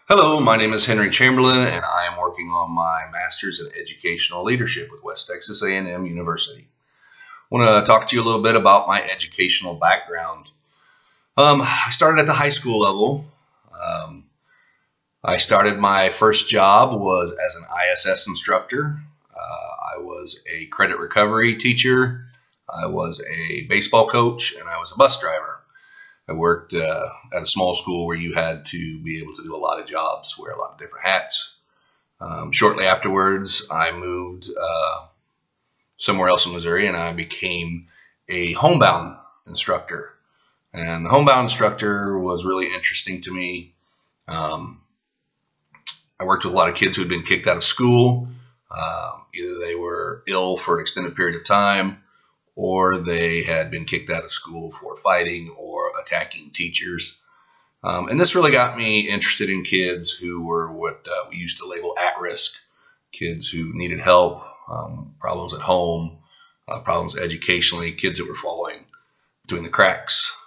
Hello, my name is Henry Chamberlain, and I am working on my Master's in Educational Leadership with West Texas A&M University. I want to talk to you a little bit about my educational background. I started at the high school level. Um, I started my first job was as an ISS instructor. I was a credit recovery teacher. I was a baseball coach, and I was a bus driver. I worked at a small school where you had to be able to do a lot of jobs, wear a lot of different hats. Shortly afterwards, I moved somewhere else in Missouri and I became a homebound instructor. And the homebound instructor was really interesting to me. Um, I worked with a lot of kids who had been kicked out of school. Either they were ill for an extended period of time or they had been kicked out of school for fighting or attacking teachers. And this really got me interested in kids who were what we used to label at risk, kids who needed help, problems at home, problems educationally, kids that were falling between the cracks.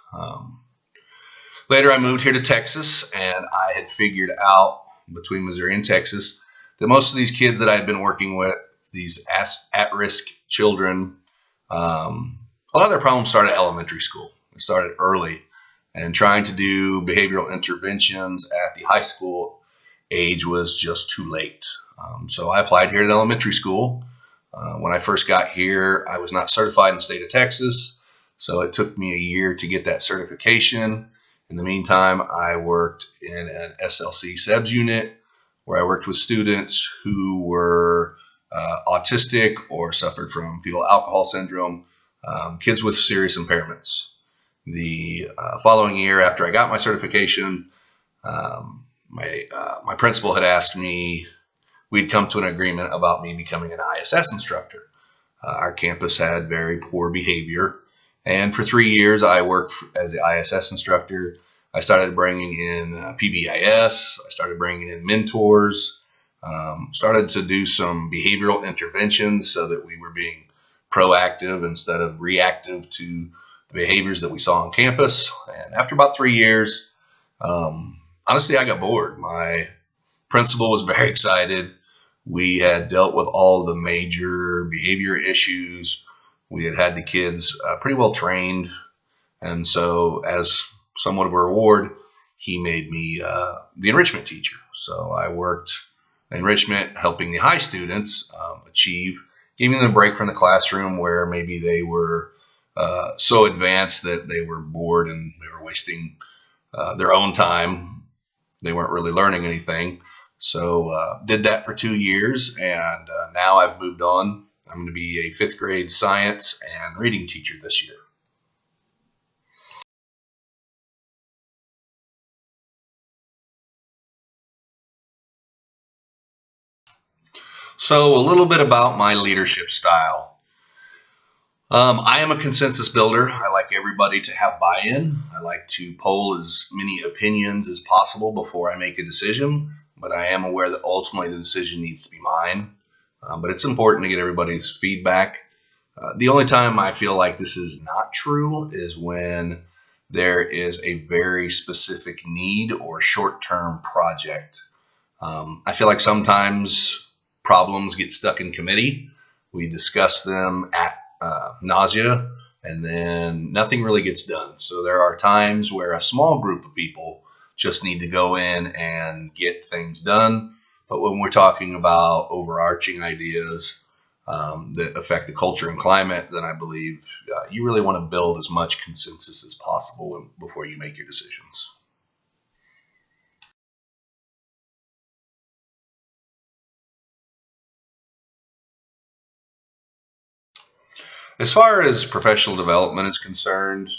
Later, I moved here to Texas, and I had figured out between Missouri and Texas that most of these kids that I had been working with, these at risk children, a lot of their problems started at elementary school. They started early, and trying to do behavioral interventions at the high school age was just too late. So I applied here at elementary school. When I first got here, I was not certified in the state of Texas, so it took me a year to get that certification. In the meantime, I worked in an SLC SEBS unit where I worked with students who were autistic or suffered from fetal alcohol syndrome, kids with serious impairments. The following year, after I got my certification, my principal had asked me. We'd come to an agreement about me becoming an ISS instructor. Our campus had very poor behavior, and for 3 years, I worked as the ISS instructor. I started bringing in PBIS. I started bringing in mentors. Started to do some behavioral interventions so that we were being proactive instead of reactive to the behaviors that we saw on campus. And after about 3 years, honestly, I got bored. My principal was very excited. We had dealt with all the major behavior issues. We had had the kids pretty well trained. And so, as somewhat of a reward, he made me the enrichment teacher. So I worked enrichment, helping the high students achieve, giving them a break from the classroom where maybe they were so advanced that they were bored and they were wasting their own time. They weren't really learning anything. So did that for 2 years, and now I've moved on. I'm going to be a fifth grade science and reading teacher this year. So a little bit about my leadership style. I am a consensus builder. I like everybody to have buy-in. I like to poll as many opinions as possible before I make a decision, but I am aware that ultimately the decision needs to be mine. But it's important to get everybody's feedback. The only time I feel like this is not true is when there is a very specific need or short-term project. I feel like sometimes problems get stuck in committee. We discuss them at nausea, and then nothing really gets done. So there are times where a small group of people just need to go in and get things done. But when we're talking about overarching ideas that affect the culture and climate, then I believe you really want to build as much consensus as possible before you make your decisions. As far as professional development is concerned,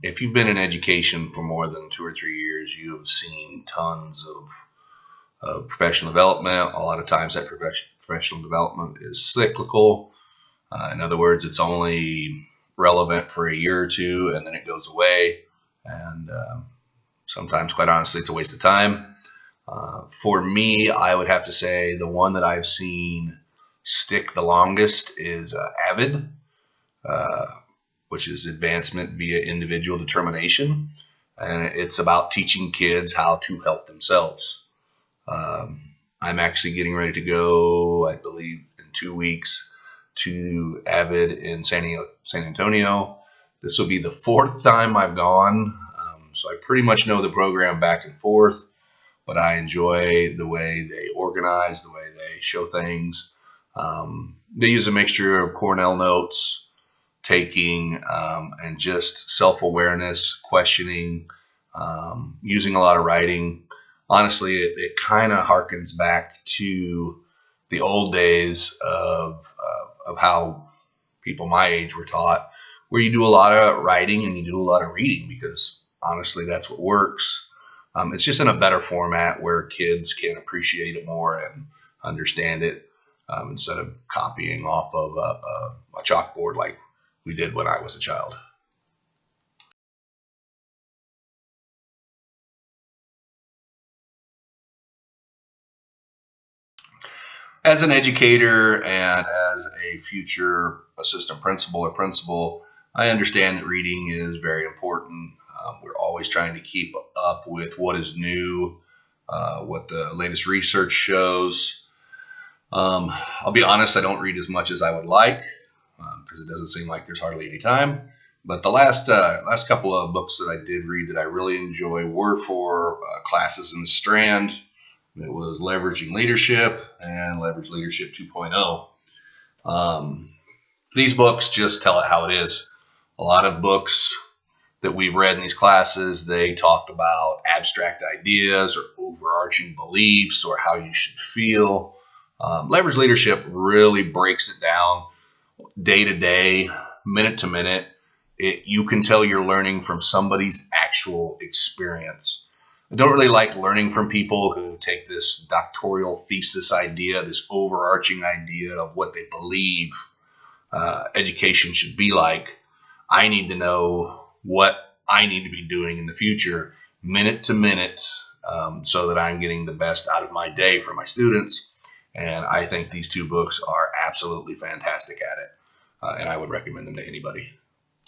if you've been in education for more than 2 or 3 years, you have seen tons of professional development. A lot of times that professional development is cyclical. In other words, it's only relevant for a year or two and then it goes away. And sometimes, quite honestly, it's a waste of time. For me, I would have to say the one that I've seen stick the longest is AVID, uh, which is advancement via individual determination. and it's about teaching kids how to help themselves. Um, I'm actually getting ready to go, I believe, in 2 weeks to Avid in San Antonio. This will be the fourth time I've gone, so I pretty much know the program back and forth, but I enjoy the way they organize, the way they show things. They use a mixture of Cornell notes, taking, and just self-awareness, questioning, using a lot of writing. Honestly, it kind of harkens back to the old days of how people my age were taught, where you do a lot of writing and you do a lot of reading, because honestly, that's what works. It's just in a better format where kids can appreciate it more and understand it, instead of copying off of a chalkboard like we did when I was a child. As an educator and as a future assistant principal or principal, I understand that reading is very important. We're always trying to keep up with what is new, what the latest research shows. I'll be honest, I don't read as much as I would like, because it doesn't seem like there's hardly any time. But the last couple of books that I did read that I really enjoy were for classes in the Strand. It was Leveraging Leadership and Leverage Leadership 2.0. These books just tell it how it is. A lot of books that we've read in these classes, they talk about abstract ideas or overarching beliefs or how you should feel. Leverage Leadership really breaks it down day to day, minute to minute. You can tell you're learning from somebody's actual experience. I don't really like learning from people who take this doctoral thesis idea, this overarching idea of what they believe education should be like. I need to know what I need to be doing in the future, minute to minute, so that I'm getting the best out of my day for my students. And I think these two books are absolutely fantastic at it, and I would recommend them to anybody.